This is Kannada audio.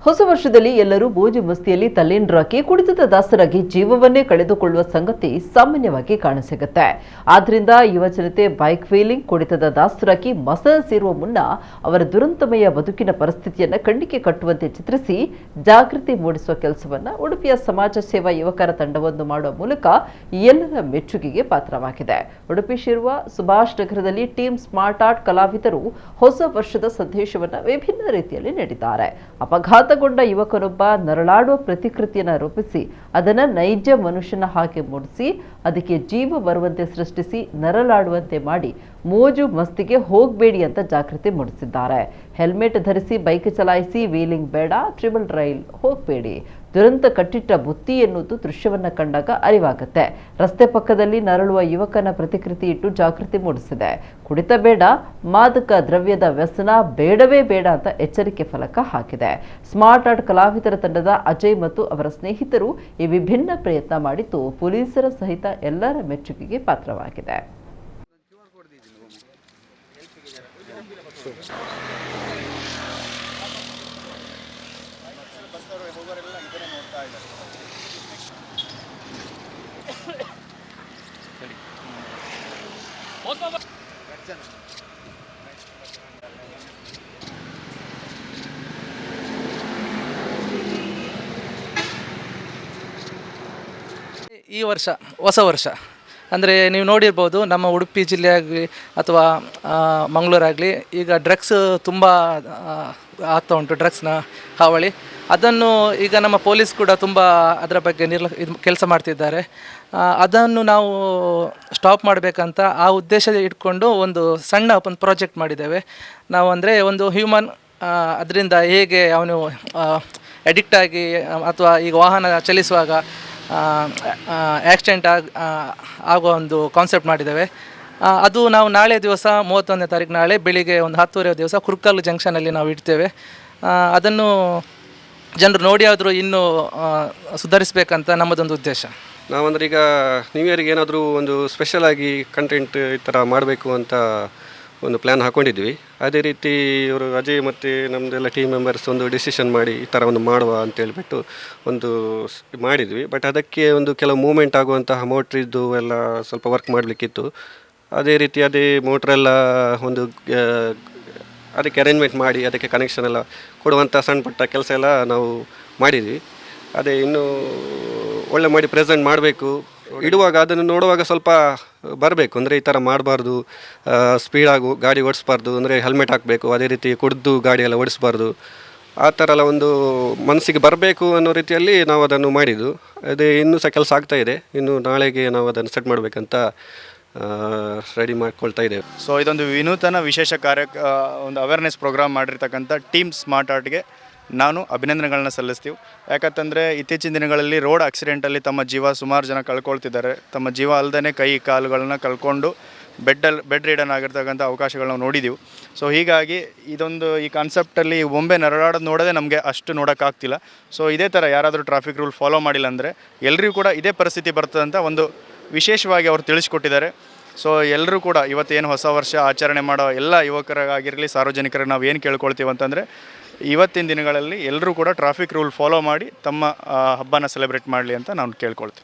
ಹೊಸ ವರ್ಷದಲ್ಲಿ ಎಲ್ಲರೂ ಮೋಜು ಮಸ್ತಿಯಲ್ಲಿ ತಲ್ಲೀನರಾಗಿ ಕುಡಿತದ ದಾಸರಾಗಿ ಜೀವವನ್ನೇ ಕಳೆದುಕೊಳ್ಳುವ ಸಂಗತಿ ಸಾಮಾನ್ಯವಾಗಿ ಕಾಣಸಿಗುತ್ತೆ. ಆದ್ದರಿಂದ ಯುವ ಜನತೆ ಬೈಕ್ ವೀಲಿಂಗ್, ಕುಡಿತದ ದಾಸರಾಗಿ ಮಸಣ ಸೇರುವ ಮುನ್ನ ಅವರ ದುರಂತಮಯ ಬದುಕಿನ ಪರಿಸ್ಥಿತಿಯನ್ನು ಕಣ್ಣಿಗೆ ಕಟ್ಟುವಂತೆ ಚಿತ್ರಿಸಿ ಜಾಗೃತಿ ಮೂಡಿಸುವ ಕೆಲಸವನ್ನು ಉಡುಪಿಯ ಸಮಾಜ ಸೇವಾ ಯುವಕರ ತಂಡವೊಂದು ಮಾಡುವ ಮೂಲಕ ಎಲ್ಲರ ಮೆಚ್ಚುಗೆಗೆ ಪಾತ್ರವಾಗಿದೆ. ಉಡುಪಿ ಶಿರುವ ಸುಭಾಷ್ ನಗರದಲ್ಲಿ ಟೀಮ್ ಸ್ಮಾರ್ಟ್ ಆರ್ಟ್ ಕಲಾವಿದರು ಹೊಸ ವರ್ಷದ ಸಂದೇಶವನ್ನು ವಿಭಿನ್ನ ರೀತಿಯಲ್ಲಿ ನೀಡಿದ್ದಾರೆ. ಅಪಘಾತಗೊಂಡ ಯುವಕನೊಬ್ಬ ನರಳಾಡುವ ಪ್ರತಿಕೃತಿಯನ್ನು ರೂಪಿಸಿ ಅದನ್ನು ನೈಜ ಮನುಷ್ಯನ ಹಾಗೆ ಮೂಡಿಸಿ ಅದಕ್ಕೆ ಜೀವ ಬರುವಂತೆ ಸೃಷ್ಟಿಸಿ ನರಳಾಡುವಂತೆ ಮಾಡಿ ಮೋಜು ಮಸ್ತಿಗೆ ಹೋಗಬೇಡಿ ಅಂತ ಜಾಗೃತಿ ಮೂಡಿಸಿದ್ದಾರೆ. ಹೆಲ್ಮೆಟ್ ಧರಿಸಿ ಬೈಕ್ ಚಲಾಯಿಸಿ, ವೀಲಿಂಗ್ ಬೇಡ, ಟ್ರಿಬಲ್ ರೈಲ್ ಹೋಗಬೇಡಿ, ದುರಂತ ಕಟ್ಟಿಟ್ಟ ಬುತ್ತಿ ಎನ್ನುವುದು ದೃಶ್ಯವನ್ನ ಕಂಡಾಗ ಅರಿವಾಗುತ್ತೆ. ರಸ್ತೆ ಪಕ್ಕದಲ್ಲಿ ನರಳುವ ಯುವಕನ ಪ್ರತಿಕೃತಿ ಇಟ್ಟು ಜಾಗೃತಿ ಮೂಡಿಸಿದೆ. ಕುಡಿತ ಬೇಡ, ಮಾದಕ ದ್ರವ್ಯದ ವ್ಯಸನ ಬೇಡವೇ ಬೇಡ ಅಂತ ಎಚ್ಚರಿಕೆ ಫಲಕ ಹಾಕಿದೆ. ಸ್ಮಾರ್ಟ್ ಆರ್ಟ್ ಕಲಾವಿದರ ತಂಡದ ಅಜಯ್ ಮತ್ತು ಅವರ ಸ್ನೇಹಿತರು ಈ ವಿಭಿನ್ನ ಪ್ರಯತ್ನ ಮಾಡಿದ್ದು ಪೊಲೀಸರ ಸಹಿತ ಎಲ್ಲರ ಮೆಚ್ಚುಗೆಗೆ ಪಾತ್ರವಾಗಿದೆ. ಈ ವರ್ಷ ಹೊಸ ವರ್ಷ ಅಂದರೆ ನೀವು ನೋಡಿರ್ಬೋದು, ನಮ್ಮ ಉಡುಪಿ ಜಿಲ್ಲೆ ಆಗಲಿ ಅಥವಾ ಮಂಗಳೂರಾಗಲಿ ಈಗ ಡ್ರಗ್ಸ್ ತುಂಬ ಆಗ್ತಾ ಉಂಟು, ಡ್ರಗ್ಸ್ನ ಹಾವಳಿ. ಅದನ್ನು ಈಗ ನಮ್ಮ ಪೊಲೀಸ್ ಕೂಡ ತುಂಬ ಅದರ ಬಗ್ಗೆ ಕೆಲಸ ಮಾಡ್ತಿದ್ದಾರೆ. ಅದನ್ನು ನಾವು ಸ್ಟಾಪ್ ಮಾಡಬೇಕಂತ ಆ ಉದ್ದೇಶ ಇಟ್ಕೊಂಡು ಒಂದು ಸಣ್ಣ ಒಂದು ಪ್ರಾಜೆಕ್ಟ್ ಮಾಡಿದ್ದೇವೆ ನಾವು. ಅಂದರೆ ಒಂದು ಹ್ಯೂಮನ್ ಅದರಿಂದ ಹೇಗೆ ಅವನು ಅಡಿಕ್ಟ್ ಆಗಿ ಅಥವಾ ಈಗ ವಾಹನ ಚಲಿಸುವಾಗ ಆಕ್ಸಿಡೆಂಟ್ ಆಗುವ ಒಂದು ಕಾನ್ಸೆಪ್ಟ್ ಮಾಡಿದ್ದೇವೆ. ಅದು ನಾವು ನಾಳೆ ದಿವಸ 31ನೇ ತಾರೀಕು ನಾಳೆ ಬೆಳಿಗ್ಗೆ ಒಂದು 10:30 ದಿವಸ ಕುರ್ಕಲ್ ಜಂಕ್ಷನಲ್ಲಿ ನಾವು ಇಡ್ತೇವೆ. ಅದನ್ನು ಜನರು ನೋಡಿ ಆದರೂ ಇನ್ನೂ ಸುಧಾರಿಸಬೇಕಂತ ನಮ್ಮದೊಂದು ಉದ್ದೇಶ. ನಾವಂದ್ರೆ ಈಗ ನ್ಯೂ ಇಯರ್ಗೆ ಏನಾದರೂ ಒಂದು ಸ್ಪೆಷಲಾಗಿ ಕಂಟೆಂಟ್ ಈ ಥರ ಮಾಡಬೇಕು ಅಂತ ಒಂದು ಪ್ಲ್ಯಾನ್ ಹಾಕ್ಕೊಂಡಿದ್ವಿ. ಅದೇ ರೀತಿ ಇವರು ಅಜಯ್ ಮತ್ತು ನಮ್ಮದೆಲ್ಲ ಟೀಮ್ ಮೆಂಬರ್ಸ್ ಒಂದು ಡಿಸಿಷನ್ ಮಾಡಿ ಈ ಥರ ಒಂದು ಮಾಡುವ ಅಂತೇಳ್ಬಿಟ್ಟು ಒಂದು ಮಾಡಿದ್ವಿ. ಬಟ್ ಅದಕ್ಕೆ ಒಂದು ಕೆಲವು ಮೂವ್ಮೆಂಟ್ ಆಗುವಂತಹ ಮೋಟ್ರಿದ್ದು ಎಲ್ಲ ಸ್ವಲ್ಪ ವರ್ಕ್ ಮಾಡಲಿಕ್ಕಿತ್ತು. ಅದೇ ರೀತಿ ಅದೇ ಮೋಟ್ರೆಲ್ಲ ಒಂದು ಅದಕ್ಕೆ ಅರೇಂಜ್ಮೆಂಟ್ ಮಾಡಿ ಅದಕ್ಕೆ ಕನೆಕ್ಷನ್ ಎಲ್ಲ ಕೊಡುವಂಥ ಸಣ್ಣ ಪುಟ್ಟ ಕೆಲಸ ಎಲ್ಲ ನಾವು ಮಾಡಿದ್ವಿ. ಅದೇ ಇನ್ನೂ ಒಳ್ಳೆ ಮಾಡಿ ಪ್ರೆಸೆಂಟ್ ಮಾಡಬೇಕು. ಇಡುವಾಗ ಅದನ್ನು ನೋಡುವಾಗ ಸ್ವಲ್ಪ ಬರಬೇಕು, ಅಂದರೆ ಈ ಥರ ಮಾಡಬಾರ್ದು, ಸ್ಪೀಡಾಗಿ ಗಾಡಿ ಓಡಿಸ್ಬಾರ್ದು, ಅಂದರೆ ಹೆಲ್ಮೆಟ್ ಹಾಕಬೇಕು, ಅದೇ ರೀತಿ ಕುಡಿದು ಗಾಡಿ ಎಲ್ಲ ಓಡಿಸ್ಬಾರ್ದು, ಆ ಥರ ಎಲ್ಲ ಒಂದು ಮನಸ್ಸಿಗೆ ಬರಬೇಕು ಅನ್ನೋ ರೀತಿಯಲ್ಲಿ ನಾವು ಅದನ್ನು ಮಾಡಿದ್ದು. ಅದೇ ಇನ್ನೂ ಸಹ ಕೆಲಸ ಆಗ್ತಾಯಿದೆ. ಇನ್ನು ನಾಳೆಗೆ ನಾವು ಅದನ್ನು ಸೆಟ್ ಮಾಡಬೇಕಂತ ರೆಡಿ ಮಾಡ್ಕೊಳ್ತಾ ಇದ್ದೇವೆ. ಸೊ ಇದೊಂದು ವಿನೂತನ ವಿಶೇಷ ಒಂದು ಅವೇರ್ನೆಸ್ ಪ್ರೋಗ್ರಾಮ್ ಮಾಡಿರ್ತಕ್ಕಂಥ ಟೀಮ್ ಸ್ಮಾರ್ಟ್ ಆರ್ಟ್ಗೆ ನಾನು ಅಭಿನಂದನೆಗಳನ್ನ ಸಲ್ಲಿಸ್ತೀವಿ. ಯಾಕಂತಂದರೆ ಇತ್ತೀಚಿನ ದಿನಗಳಲ್ಲಿ ರೋಡ್ ಆಕ್ಸಿಡೆಂಟಲ್ಲಿ ತಮ್ಮ ಜೀವ ಸುಮಾರು ಜನ ಕಳ್ಕೊಳ್ತಿದ್ದಾರೆ. ತಮ್ಮ ಜೀವ ಅಲ್ಲದೇ ಕೈ ಕಾಲುಗಳನ್ನ ಕಳ್ಕೊಂಡು ಬೆಡ್ ರಿಡನ್ ಆಗಿರ್ತಕ್ಕಂಥ ಅವಕಾಶಗಳನ್ನ ನಾವು ನೋಡಿದ್ದೀವಿ. ಸೊ ಹೀಗಾಗಿ ಈ ಕಾನ್ಸೆಪ್ಟಲ್ಲಿ ಬೊಂಬೆ ನರಳಾಡೋದು ನೋಡೋದೇ ನಮಗೆ ಅಷ್ಟು ನೋಡೋಕ್ಕಾಗ್ತಿಲ್ಲ. ಸೊ ಇದೇ ಥರ ಯಾರಾದರೂ ಟ್ರಾಫಿಕ್ ರೂಲ್ ಫಾಲೋ ಮಾಡಿಲ್ಲ ಅಂದರೆ ಎಲ್ರಿಗೂ ಕೂಡ ಇದೇ ಪರಿಸ್ಥಿತಿ ಬರ್ತದಂತ ಒಂದು ವಿಶೇಷವಾಗಿ ಅವರು ತಿಳಿಸ್ಕೊಟ್ಟಿದ್ದಾರೆ. ಸೊ ಎಲ್ಲರೂ ಕೂಡ ಇವತ್ತೇನು ಹೊಸ ವರ್ಷ ಆಚರಣೆ ಮಾಡೋ ಎಲ್ಲ ಯುವಕರಾಗಿರಲಿ, ಸಾರ್ವಜನಿಕರಿಗೆ ನಾವು ಏನು ಕೇಳ್ಕೊಳ್ತೀವಿ ಅಂತಂದರೆ ಇವತ್ತಿನ ದಿನಗಳಲ್ಲಿ ಎಲ್ಲರೂ ಕೂಡ ಟ್ರಾಫಿಕ್ ರೂಲ್ ಫಾಲೋ ಮಾಡಿ ತಮ್ಮ ಹಬ್ಬನ ಸೆಲೆಬ್ರೇಟ್ ಮಾಡಲಿ ಅಂತ ನಾನು ಕೇಳ್ಕೊಳ್ತೀನಿ.